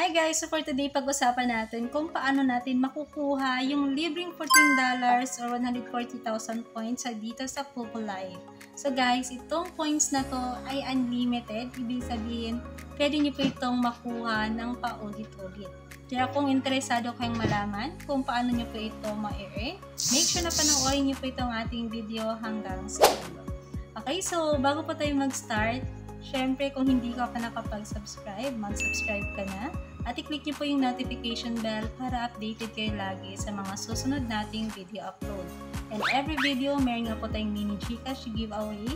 Hi guys! So for today, pag-usapan natin kung paano natin makukuha yung libreng $14 or 140,000 points dito sa Poco Live. So guys, itong points na to ay unlimited. Ibig sabihin, pwede nyo po itong makuha ng paulit-ulit. Kaya kung interesado kayong malaman kung paano nyo po ito ma-earn, make sure na panoorin nyo po itong ating video hanggang sa dulo. Okay, so bago po tayo mag-start, syempre, kung hindi ka pa nakapag-subscribe, mag-subscribe ka na. At i-click nyo po yung notification bell para updated kayo lagi sa mga susunod nating video upload. And every video, meron nga po tayong mini Gcash giveaway.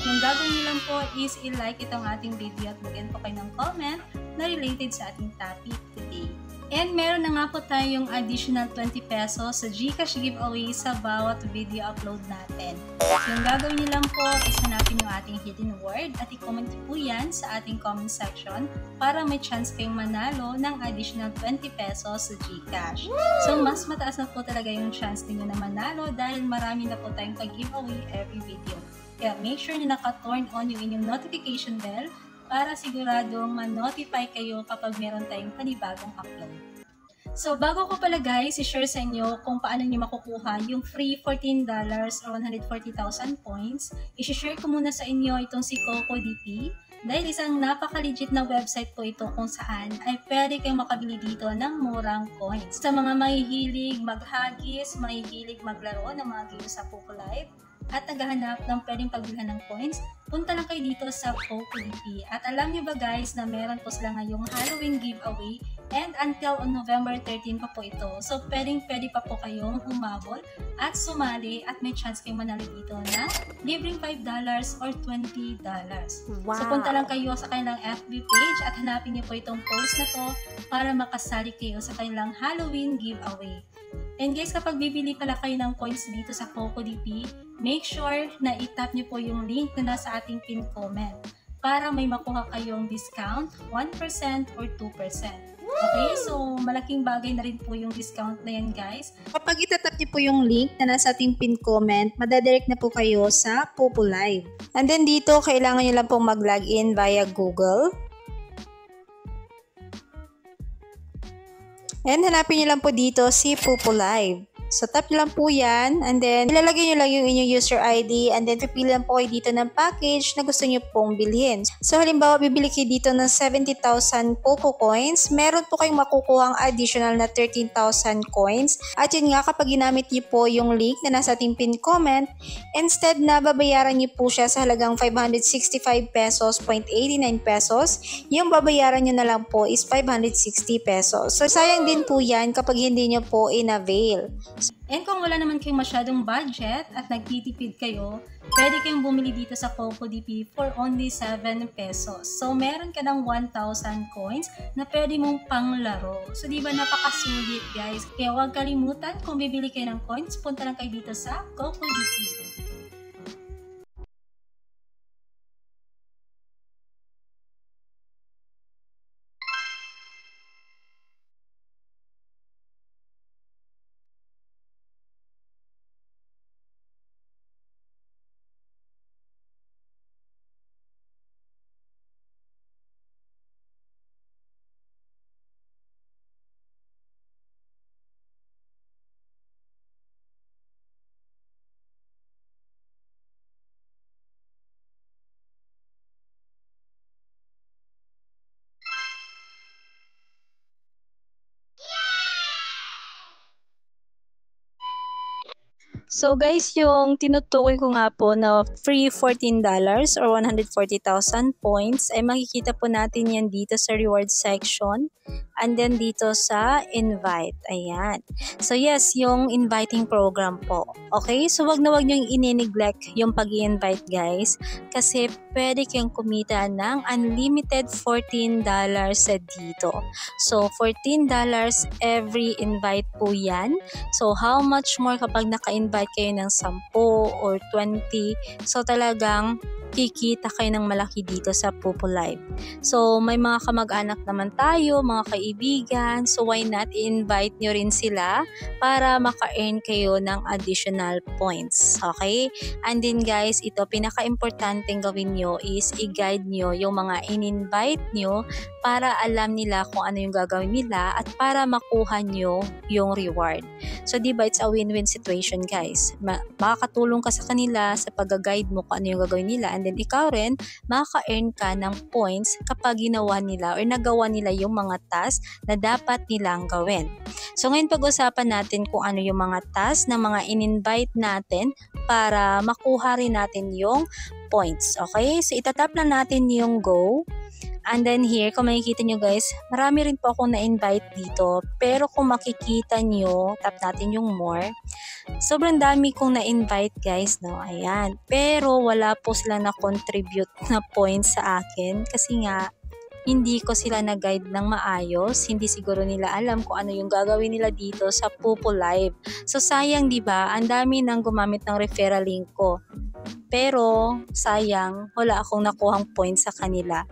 Yung gagawin nyo lang po is i-like itong ating video at mag-end po kayo ng comment na related sa ating topic today. And meron na nga po tayong additional 20 pesos sa Gcash giveaway sa bawat video upload natin. Yung gagawin nyo lang po is hanapin yung ating hidden word at i-comment po yan sa ating comment section para may chance kayong manalo ng additional 20 pesos sa Gcash. So mas mataas na po talaga yung chance ninyo na manalo dahil marami na po tayong pag-giveaway every video. Kaya make sure na naka-turn on yung inyong notification bell para siguradong ma-notify kayo kapag meron tayong panibagong upload. So, bago ko pala guys, i-share sa inyo kung paano nyo makukuha yung free $14 or 140,000 points, i-share ko muna sa inyo itong si CocoDP dahil isang napaka-legit na website po ito kung saan ay pwede kayong makabili dito ng murang coins. Sa mga mahihilig maghagis, mahihilig maglaro ng mga games sa Poco Live, at naghahanap ng pwedeng pagbilhan ng coins, punta lang kayo dito sa CocoDP. At alam nyo ba guys na meron po sila ngayong Halloween giveaway and until on November 13 pa po ito. So pwede pa po kayong humabol at sumali at may chance kayong manalo dito na libreng $5 or $20. Wow. So punta lang kayo sa kanilang FB page at hanapin nyo po itong post na to para makasali kayo sa kanilang Halloween giveaway. And guys, kapag bibili pala kayo ng coins dito sa CocoDP, make sure na i-tap nyo po yung link na nasa ating pin comment para may makuha kayong discount 1% or 2%. Okay, so malaking bagay na rin po yung discount na yan guys. Kapag itatap nyo po yung link na nasa ating pin comment, madadirect na po kayo sa Poco Live. And then dito, kailangan nyo lang pong mag-login via Google. And hanapin nyo lang po dito si Poco Live. So tap nyo lang po yan and then ilalagay nyo lang yung inyong user ID and then pipili lang po kayo dito ng package na gusto nyo pong bilhin. So halimbawa bibili kayo dito ng 70,000 Poco coins, meron po kayong makukuhang additional na 13,000 coins. At yun nga, kapag ginamit nyo po yung link na nasa ating pin comment, instead na babayaran nyo po siya sa halagang 565 pesos, 0.89 pesos, yung babayaran nyo na lang po is 560 pesos. So sayang din po yan kapag hindi nyo po in-avail. And kung wala naman kayong masyadong budget at nagtitipid kayo, pwede kayong bumili dito sa CocoDP for only 7 pesos. So, meron ka ng 1,000 coins na pwede mong panglaro. So, di ba napakasulit guys? Kaya huwag kalimutan, kung bibili kayo ng coins, punta lang kayo dito sa CocoDP. So guys, yung tinutukoy ko nga po na free $14 or 140,000 points ay makikita po natin yan dito sa reward section and then dito sa invite. Ayan. So yes, yung inviting program po. Okay? So wag na wag nyo ini-neglect yung pag-i-invite guys kasi pwede kayong kumita ng unlimited $14 sa dito. So $14 every invite po yan. So how much more kapag naka-invite kayo ng 10 or 20, so talagang kikita kayo ng malaki dito sa Poco Live. So may mga kamag-anak naman tayo, mga kaibigan, so why not i-invite nyo rin sila para maka-earn kayo ng additional points. Okay? And then guys, ito pinaka-importanteng gawin nyo is i-guide nyo yung mga in-invite nyo para alam nila kung ano yung gagawin nila at para makuha nyo yung reward. So, diba, it's a win-win situation, guys. Makakatulong ka sa kanila sa pag-guide mo kung ano yung gagawin nila, and then ikaw rin, makaka-earn ka ng points kapag ginawa nila or nagawa nila yung mga task na dapat nilang gawin. So, ngayon pag-usapan natin kung ano yung mga task na mga in-invite natin para makuha rin natin yung points. Okay? So, itatap na natin yung go. And then here, kung makikita nyo guys, marami rin po akong na-invite dito. Pero kung makikita nyo, tap natin yung more. Sobrang dami kong na-invite guys, no? Ayan. Pero wala po sila na-contribute na points sa akin. Kasi nga, hindi ko sila na-guide ng maayos. Hindi siguro nila alam kung ano yung gagawin nila dito sa Pupo Live. So sayang, di ba? Ang dami nang gumamit ng referral link ko. Pero, sayang, wala akong nakuhang points sa kanila.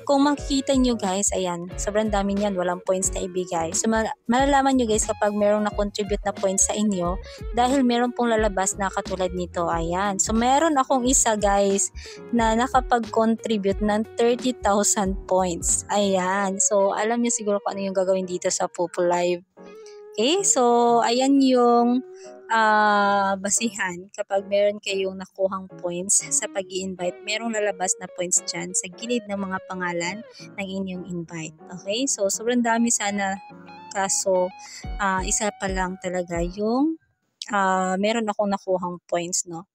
Kung makikita nyo guys, ayan, sobrang dami niyan, walang points na ibigay. So, malalaman nyo guys kapag merong na-contribute na points sa inyo, dahil meron pong lalabas na katulad nito, ayan. So, meron akong isa guys, na nakapag-contribute ng 30,000 points. Ayan. So, alam nyo siguro kung ano yung gagawin dito sa Pupo Live. Okay, so, ayan yung basihan kapag meron kayong nakuhang points sa pag-i-invite, merong lalabas na points dyan sa gilid ng mga pangalan ng inyong invite. Okay, so sobrang dami sana, kaso isa pa lang talaga yung meron akong nakuhang points, no?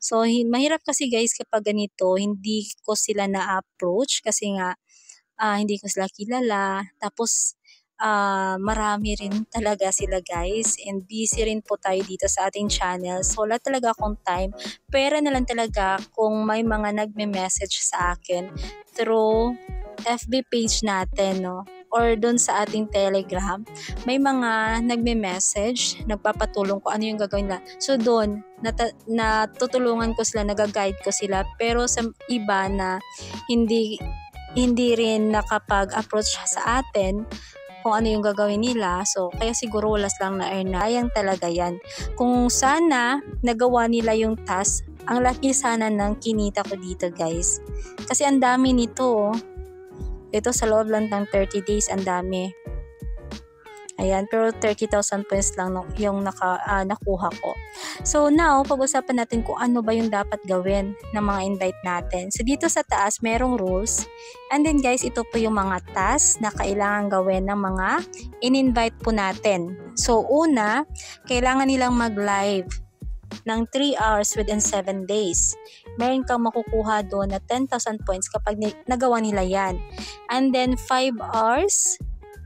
So mahirap kasi guys kapag ganito, hindi ko sila na-approach kasi nga hindi ko sila kilala, tapos marami rin talaga sila guys, and busy rin po tayo dito sa ating channel, so wala talaga akong time. Pera na lang talaga kung may mga nagme-message sa akin through FB page natin, no? Or doon sa ating Telegram, may mga nagme-message, nagpapatulong kung ano yung gagawin nila. So doon, natutulungan ko sila, nag-guide ko sila, pero sa iba na hindi rin nakapag-approach sa atin, kung ano yung gagawin nila. So, kaya siguro wala silang na-earn na. Sayang talaga yan. Kung sana nagawa nila yung task, ang laki sana ng kinita ko dito guys. Kasi ang dami nito. Ito sa loob lang ng 30 days, ang dami. Ayan, pero 30,000 points lang yung nakuha ko. So now, pag-usapan natin kung ano ba yung dapat gawin ng mga invite natin. So dito sa taas, merong rules. And then guys, ito po yung mga tasks na kailangan gawin ng mga in-invite po natin. So una, kailangan nilang mag-live ng 3 hours within 7 days. Meron kang makukuha doon na 10,000 points kapag nagawa nila yan. And then 5 hours,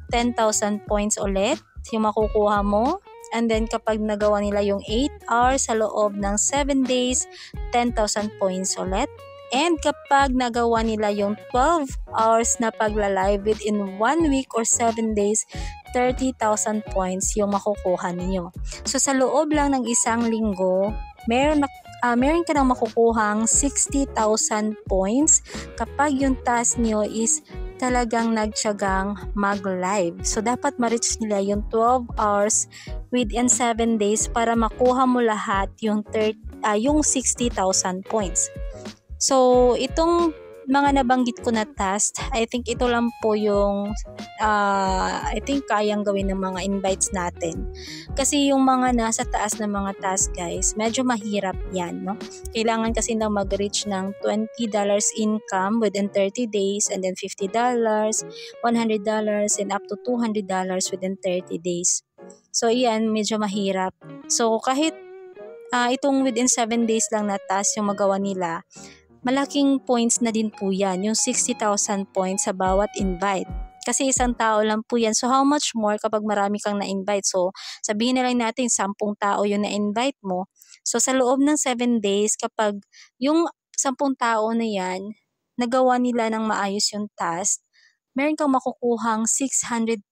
10,000 points ulit yung makukuha mo. And then kapag nagawa nila yung 8 hours sa loob ng 7 days, 10,000 points ulit. And kapag nagawa nila yung 12 hours na pagla-live within 1 week or 7 days, 30,000 points yung makukuha ninyo. So sa loob lang ng isang linggo, meron ka nang makukuhang 60,000 points kapag yung task nyo is talagang nagtiyagang mag-live. So, dapat ma-reach nila yung 12 hours within 7 days para makuha mo lahat yung 60,000 points. So, itong mga nabanggit ko na task, I think ito lang po yung I think kayang gawin ng mga invites natin. Kasi yung mga nasa taas na mga task guys, medyo mahirap yan, no? Kailangan kasi na mag-reach ng $20 income within 30 days, and then $50, $100, and up to $200 within 30 days. So, yan, medyo mahirap. So, kahit itong within 7 days lang na task yung magawa nila, malaking points na din po yan, yung 60,000 points sa bawat invite. Kasi isang tao lang po yan. So how much more kapag marami kang na-invite? So sabihin na lang natin 10 tao yung na-invite mo. So sa loob ng 7 days, kapag yung 10 tao na yan, nagawa nila ng maayos yung task, meron kang makukuhang 600,000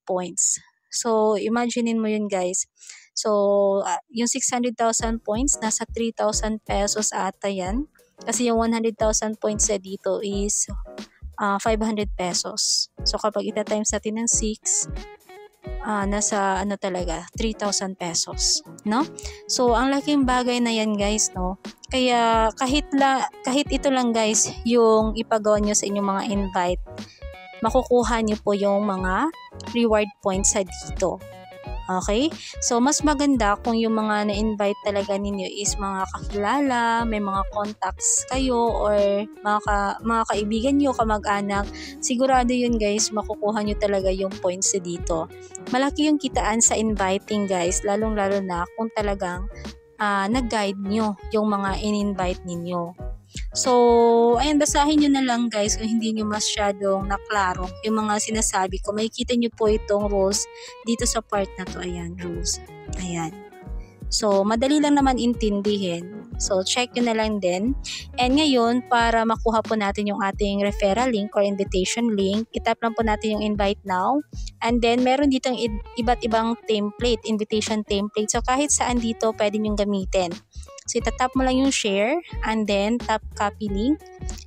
points. So imaginein mo yun guys. So yung 600,000 points, nasa 3,000 pesos ata yan. Kasi yung 100,000 points na dito is 500 pesos. So kapag ita-times natin ng 6, nasa talaga 3,000 pesos, no? So ang laking bagay na yan guys, no? Kaya kahit ito lang guys yung ipagawa nyo sa inyong mga invite, makukuha nyo po yung mga reward points sa dito. Okay? So, mas maganda kung yung mga na-invite talaga ninyo is mga kakilala, may mga contacts kayo, or mga kaibigan nyo, kamag-anak. Sigurado yun guys, makukuha nyo talaga yung points dito. Malaki yung kitaan sa inviting guys, lalong-lalo na kung talagang nag-guide nyo yung mga in-invite ninyo. So, ayun, basahin nyo na lang guys kung hindi nyo masyadong naklaro yung mga sinasabi ko. Makikita nyo po itong rules dito sa part na to. Ayan, rules. Ayan. So, madali lang naman intindihin. So, check nyo na lang din. And ngayon, para makuha po natin yung ating referral link or invitation link, itap lang po natin yung invite now. And then, meron dito iba't ibang template, invitation template. So, kahit saan dito, pwede nyong gamitin. So, itatap mo lang yung share and then tap copy link.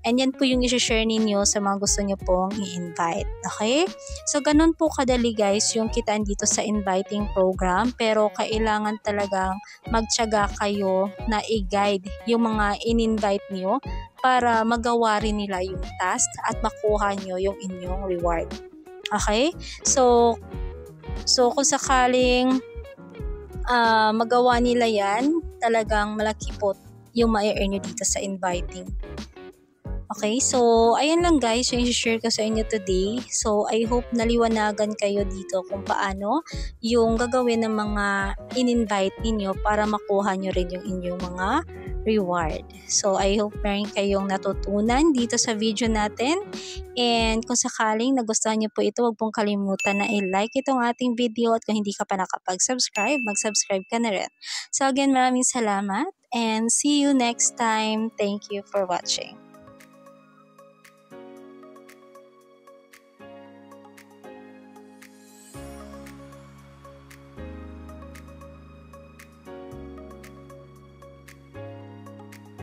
And yan po yung i-share ninyo sa mga gusto nyo pong i-invite. Okay? So, ganun po kadali guys yung kitaan dito sa inviting program. Pero kailangan talagang magtiyaga kayo na i-guide yung mga in-invite nyo para magawa rin nila yung task at makuha nyo yung inyong reward. Okay? So kung sakaling magawa nila yan, talagang malaki po yung ma-earn nyo dito sa inviting. Okay, so ayan lang guys yung i-share ko sa inyo today. So I hope naliwanagan kayo dito kung paano yung gagawin ng mga in-invite ninyo para makuha nyo rin yung inyong mga reward. So I hope meron kayong natutunan dito sa video natin. And kung sakaling nagustuhan nyo po ito, huwag pong kalimutan na i-like itong ating video at kung hindi ka pa nakapag-subscribe, mag-subscribe ka na rin. So again, maraming salamat and see you next time. Thank you for watching.